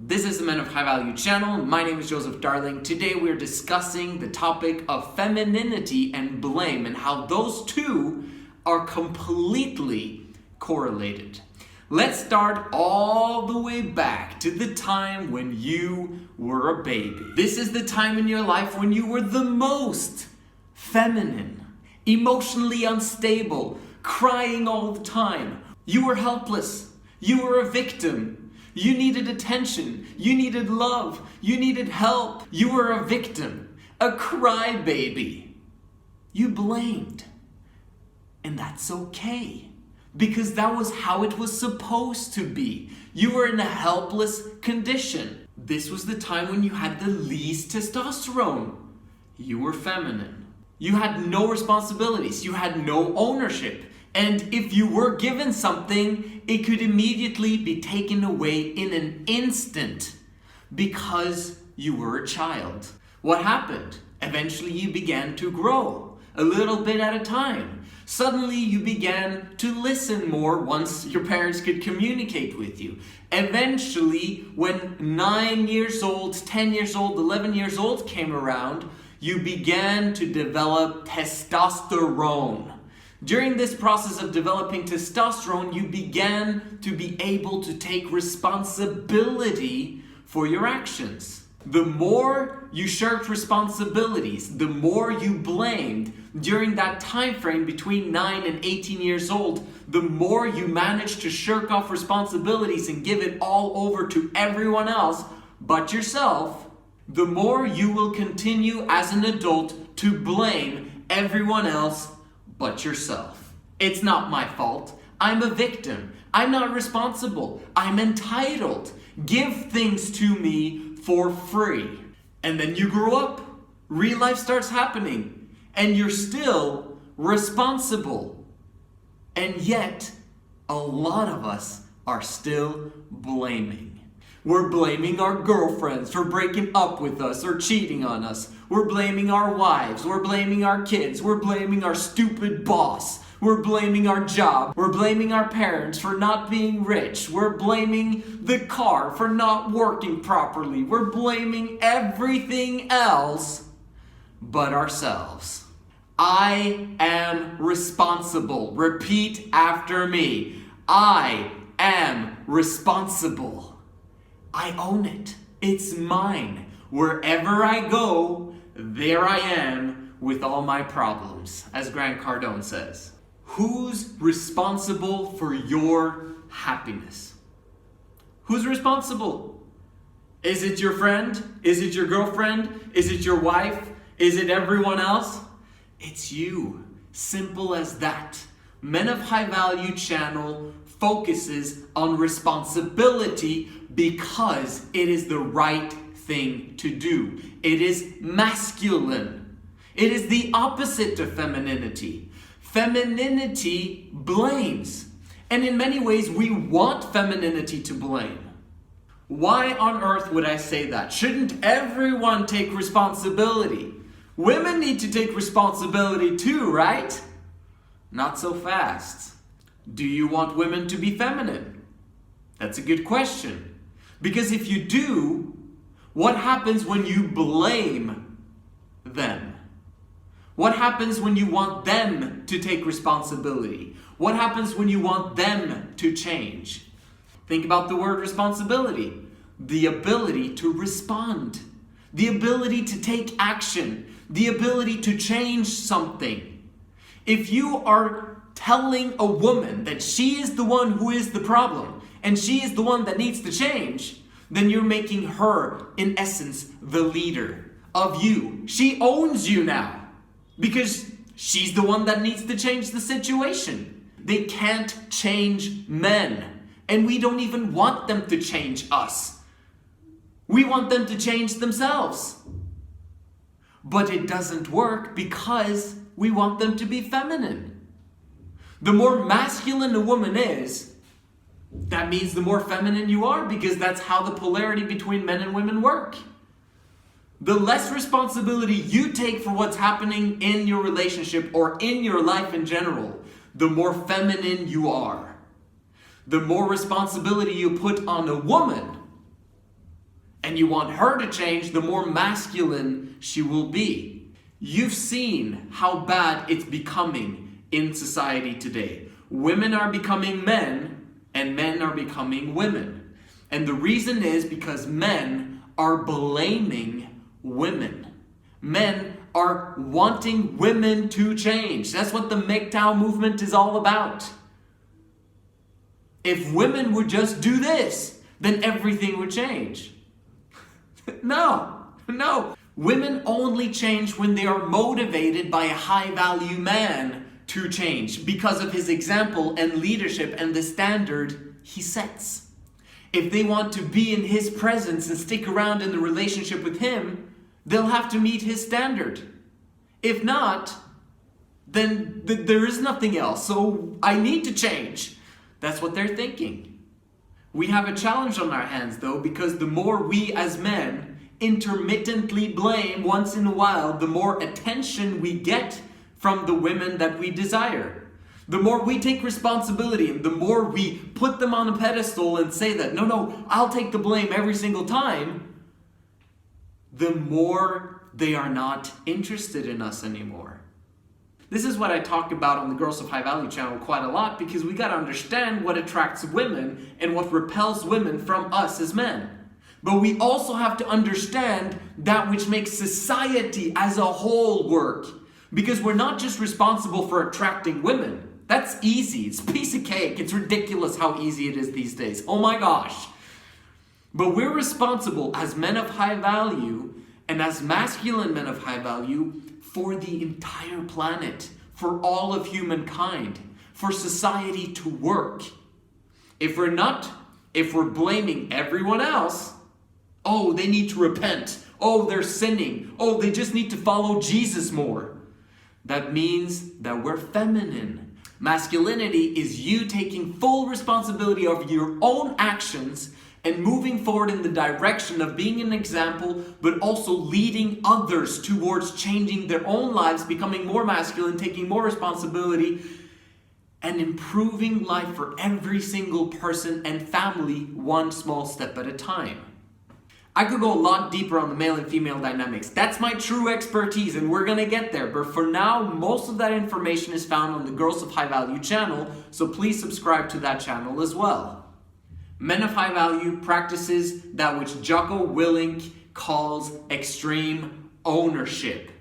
This is the Men of High Value channel. My name is Joseph Darling. Today we're discussing the topic of femininity and blame and how those two are completely correlated. Let's start all the way back to the time when you were a baby. This is the time in your life when you were the most feminine, emotionally unstable, crying all the time. You were helpless. You were a victim. You needed attention. You needed love. You needed help. You were a victim, a crybaby. You blamed. And that's okay, because that was how it was supposed to be. You were in a helpless condition. This was the time when you had the least testosterone. You were feminine. You had no responsibilities. You had no ownership. And if you were given something, it could immediately be taken away in an instant because you were a child. What happened? Eventually you began to grow, a little bit at a time. Suddenly you began to listen more once your parents could communicate with you. Eventually, when 9 years old, 10 years old, 11 years old came around, you began to develop testosterone. During this process of developing testosterone, you began to be able to take responsibility for your actions. The more you shirked responsibilities, the more you blamed during that time frame between 9 and 18 years old, the more you managed to shirk off responsibilities and give it all over to everyone else but yourself, the more you will continue as an adult to blame everyone else but yourself. It's not my fault. I'm a victim. I'm not responsible. I'm entitled. Give things to me for free. And then you grow up. Real life starts happening. And you're still responsible. And yet, a lot of us are still blaming. We're blaming our girlfriends for breaking up with us or cheating on us. We're blaming our wives. We're blaming our kids. We're blaming our stupid boss. We're blaming our job. We're blaming our parents for not being rich. We're blaming the car for not working properly. We're blaming everything else but ourselves. I am responsible. Repeat after me. I am responsible. I own it. It's mine. Wherever I go, there I am with all my problems, as Grant Cardone says. Who's responsible for your happiness? Who's responsible? Is it your friend? Is it your girlfriend? Is it your wife? Is it everyone else? It's you. Simple as that. Men of High Value channel focuses on responsibility because it is the right thing to do. It is masculine. It is the opposite of femininity. Femininity blames. And in many ways, we want femininity to blame. Why on earth would I say that? Shouldn't everyone take responsibility? Women need to take responsibility too, right? Not so fast. Do you want women to be feminine? That's a good question. Because if you do, what happens when you blame them? What happens when you want them to take responsibility? What happens when you want them to change? Think about the word responsibility. The ability to respond. The ability to take action. The ability to change something. If you are telling a woman that she is the one who is the problem and she is the one that needs to change, then you're making her, in essence, the leader of you. She owns you now because she's the one that needs to change the situation. They can't change men, and we don't even want them to change us. We want them to change themselves. But it doesn't work because we want them to be feminine. The more masculine a woman is, that means the more feminine you are, because that's how the polarity between men and women work. The less responsibility you take for what's happening in your relationship or in your life in general, the more feminine you are. The more responsibility you put on a woman, and you want her to change, the more masculine she will be. You've seen how bad it's becoming in society today. Women are becoming men, and men are becoming women. And the reason is because men are blaming women. Men are wanting women to change. That's what the MGTOW movement is all about. If women would just do this, then everything would change. No. Women only change when they are motivated by a high-value man to change because of his example and leadership and the standard he sets. If they want to be in his presence and stick around in the relationship with him, they'll have to meet his standard. If not, then there is nothing else. So I need to change. That's what they're thinking. We have a challenge on our hands though, because the more we as men intermittently blame once in a while, the more attention we get from the women that we desire. The more we take responsibility and the more we put them on a pedestal and say that, no, I'll take the blame every single time, the more they are not interested in us anymore. This is what I talk about on the Girls of High Value channel quite a lot, because we gotta understand what attracts women and what repels women from us as men. But we also have to understand that which makes society as a whole work. Because we're not just responsible for attracting women. That's easy. It's a piece of cake. It's ridiculous how easy it is these days. Oh my gosh. But we're responsible as men of high value and as masculine men of high value for the entire planet, for all of humankind, for society to work. If we're blaming everyone else, oh, they need to repent. Oh, they're sinning. Oh, they just need to follow Jesus more. That means that we're feminine. Masculinity is you taking full responsibility of your own actions and moving forward in the direction of being an example, but also leading others towards changing their own lives, becoming more masculine, taking more responsibility, and improving life for every single person and family one small step at a time. I could go a lot deeper on the male and female dynamics. That's my true expertise and we're gonna get there. But for now, most of that information is found on the Girls of High Value channel, so please subscribe to that channel as well. Men of High Value practices that which Jocko Willink calls extreme ownership.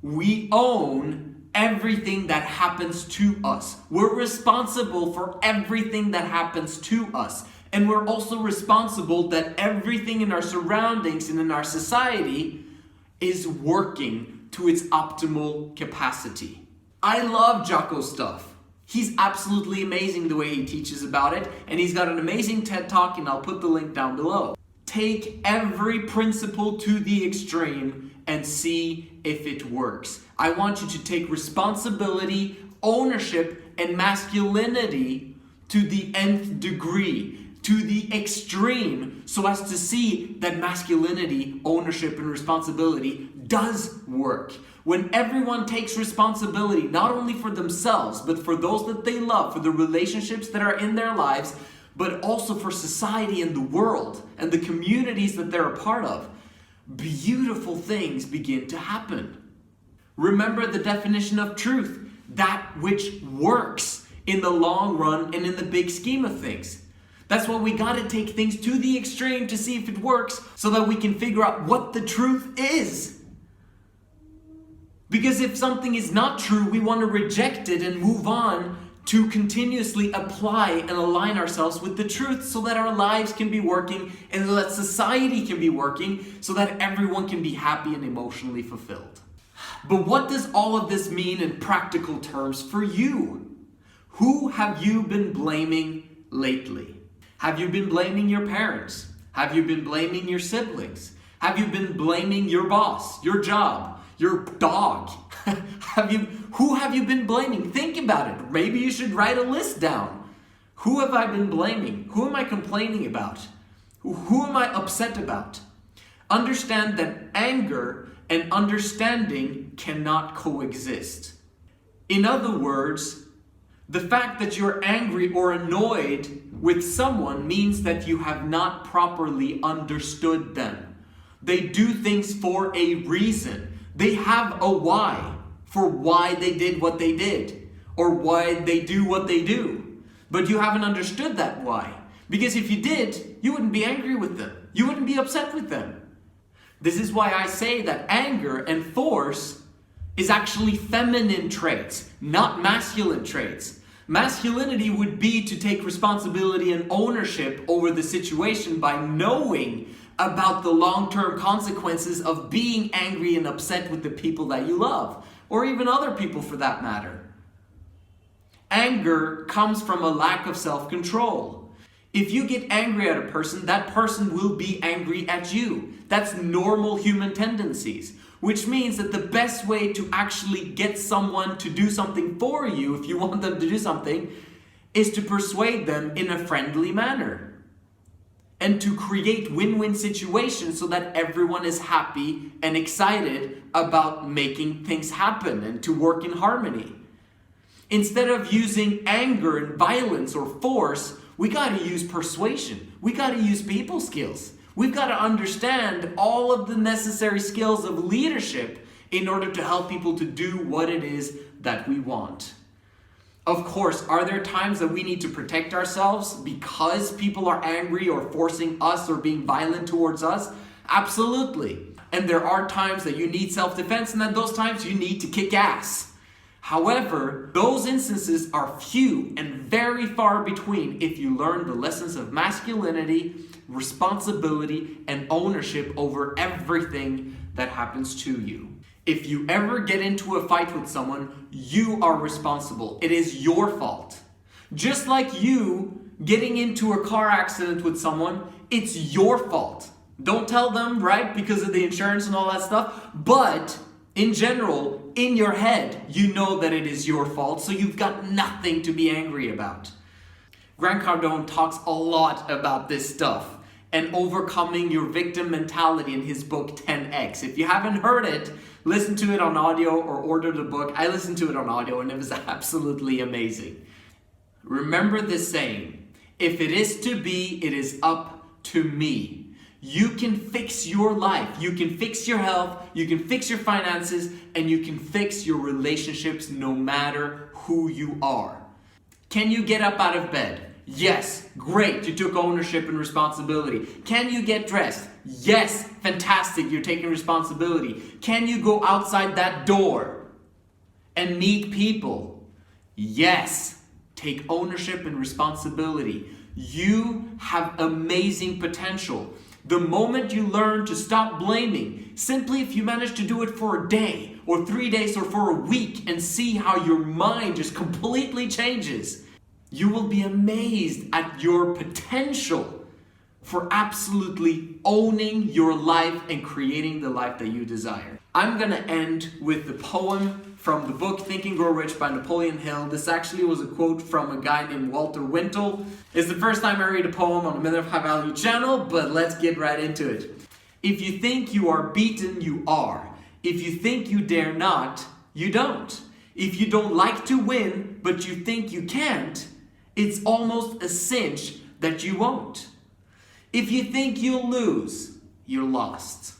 We own everything that happens to us. We're responsible for everything that happens to us. And we're also responsible that everything in our surroundings and in our society is working to its optimal capacity. I love Jocko's stuff. He's absolutely amazing the way he teaches about it, and he's got an amazing TED Talk, and I'll put the link down below. Take every principle to the extreme and see if it works. I want you to take responsibility, ownership, and masculinity to the nth degree, to the extreme, so as to see that masculinity, ownership, and responsibility does work. When everyone takes responsibility, not only for themselves, but for those that they love, for the relationships that are in their lives, but also for society and the world and the communities that they're a part of, beautiful things begin to happen. Remember the definition of truth, that which works in the long run and in the big scheme of things. That's why we gotta take things to the extreme to see if it works, so that we can figure out what the truth is. Because if something is not true, we want to reject it and move on to continuously apply and align ourselves with the truth, so that our lives can be working and so that society can be working, so that everyone can be happy and emotionally fulfilled. But what does all of this mean in practical terms for you? Who have you been blaming lately? Have you been blaming your parents? Have you been blaming your siblings? Have you been blaming your boss, your job, your dog? Who have you been blaming? Think about it. Maybe you should write a list down. Who have I been blaming? Who am I complaining about? Who am I upset about? Understand that anger and understanding cannot coexist. In other words, The fact that you're angry or annoyed with someone means that you have not properly understood them. They do things for a reason. They have a why for why they did what they did or why they do what they do. But you haven't understood that why. Because if you did, you wouldn't be angry with them. You wouldn't be upset with them. This is why I say that anger and force is actually feminine traits, not masculine traits. Masculinity would be to take responsibility and ownership over the situation by knowing about the long-term consequences of being angry and upset with the people that you love, or even other people for that matter. Anger comes from a lack of self-control. If you get angry at a person, that person will be angry at you. That's normal human tendencies, which means that the best way to actually get someone to do something for you, if you want them to do something, is to persuade them in a friendly manner. And to create win-win situations so that everyone is happy and excited about making things happen and to work in harmony. Instead of using anger and violence or force, we got to use persuasion. We got to use people skills. We've got to understand all of the necessary skills of leadership in order to help people to do what it is that we want. Of course, are there times that we need to protect ourselves because people are angry or forcing us or being violent towards us? Absolutely. And there are times that you need self-defense, and at those times you need to kick ass. However, those instances are few and very far between if you learn the lessons of masculinity, responsibility, and ownership over everything that happens to you. If you ever get into a fight with someone, you are responsible. It is your fault. Just like you getting into a car accident with someone, it's your fault. Don't tell them, right, because of the insurance and all that stuff. But in general, in your head, you know that it is your fault, so you've got nothing to be angry about. Grant Cardone talks a lot about this stuff and overcoming your victim mentality in his book 10X. If you haven't heard it, listen to it on audio or order the book. I listened to it on audio and it was absolutely amazing. Remember this saying, if it is to be, it is up to me. You can fix your life, you can fix your health, you can fix your finances, and you can fix your relationships no matter who you are. Can you get up out of bed? Yes, great, you took ownership and responsibility. Can you get dressed? Yes, fantastic, you're taking responsibility. Can you go outside that door and meet people? Yes, take ownership and responsibility. You have amazing potential. The moment you learn to stop blaming, simply if you manage to do it for a day or 3 days or for a week and see how your mind just completely changes, you will be amazed at your potential for absolutely owning your life and creating the life that you desire. I'm gonna end with the poem from the book Think and Grow Rich by Napoleon Hill. This actually was a quote from a guy named Walter Wintle. It's the first time I read a poem on the Men of High Value channel, but let's get right into it. If you think you are beaten, you are. If you think you dare not, you don't. If you don't like to win, but you think you can't, it's almost a cinch that you won't. If you think you'll lose, you're lost.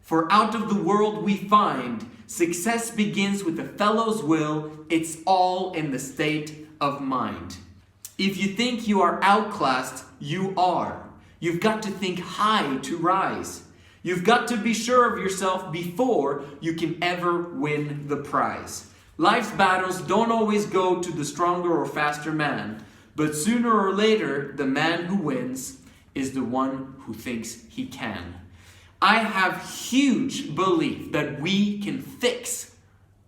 For out of the world we find, success begins with a fellow's will. It's all in the state of mind. If you think you are outclassed, you are. You've got to think high to rise. You've got to be sure of yourself before you can ever win the prize. Life's battles don't always go to the stronger or faster man, but sooner or later, the man who wins is the one who thinks he can. I have huge belief that we can fix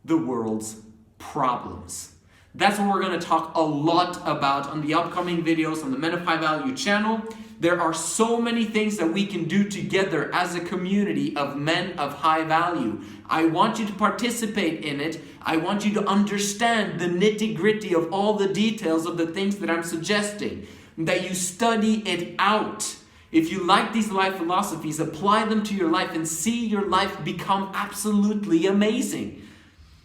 the world's problems. That's what we're going to talk a lot about on the upcoming videos on the Men of High Value channel. There are so many things that we can do together as a community of men of high value. I want you to participate in it. I want you to understand the nitty-gritty of all the details of the things that I'm suggesting, that you study it out. If you like these life philosophies, apply them to your life and see your life become absolutely amazing.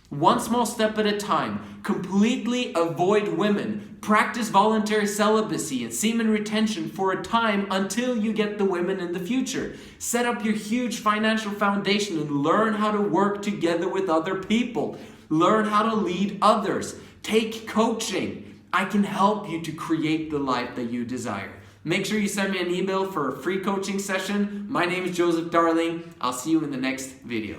One small step at a time. Completely avoid women. Practice voluntary celibacy and semen retention for a time until you get the women in the future. Set up your huge financial foundation and learn how to work together with other people. Learn how to lead others. Take coaching. I can help you to create the life that you desire. Make sure you send me an email for a free coaching session. My name is Joseph Darling. I'll see you in the next video.